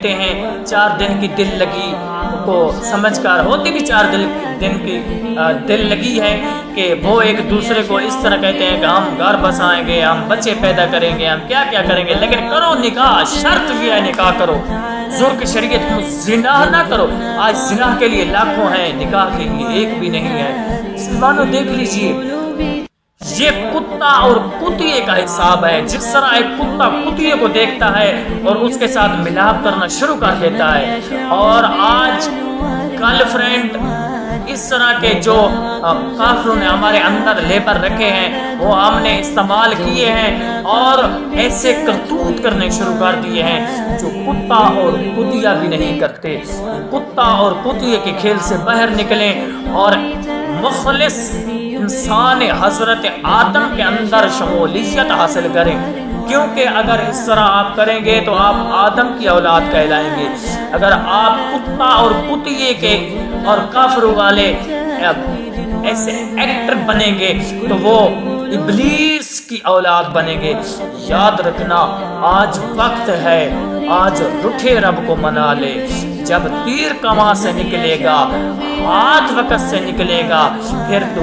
کہتے ہیں 4 دن کی دل لگی کو سمجھ کر ہوتی بھی 4 دن کی دل لگی ہے کہ وہ ایک دوسرے کو اس طرح کہتے ہیں کہ ہم گھر بسائیں گے، ہم بچے پیدا کریں گے، ہم کیا کیا کریں گے، لیکن کرو نکاح، شرط یہ ہے نکاح کرو، زور کی شریعت میں زنا نہ کرو۔ آج زنا کے لیے لاکھوں ہیں، نکاح کے لیے ایک بھی نہیں ہے۔ مسلمانوں دیکھ لیجئے، یہ کتا اور کتیے کا حساب ہے۔ جس طرح ایک کتا کتیے کو دیکھتا ہے اور اس کے ساتھ ملاپ کرنا شروع کر دیتا ہے، اور آج گرل فرینڈ اس طرح کے جو کافروں نے ہمارے اندر لیبر رکھے ہیں وہ ہم نے استعمال کیے ہیں اور ایسے کرتوت کرنے شروع کر دیے ہیں جو کتا اور کتیا بھی نہیں کرتے۔ کتا اور کتیے کے کھیل سے باہر نکلیں اور مخلص انسان حضرت آدم کے اندر شمولیت حاصل کریں، کیونکہ اگر اس طرح آپ کریں گے تو آپ آدم کی اولاد کہلائیں گے۔ اگر آپ کتا اور کتیے کے اور کافروں والے ایسے ایکٹر بنیں گے تو وہ ابلیس کی اولاد بنیں گے۔ یاد رکھنا، آج وقت ہے، آج رٹھے رب کو منا لے۔ جب تیر کماں سے نکلے گا، ہاتھ وقت سے نکلے گا، پھر تو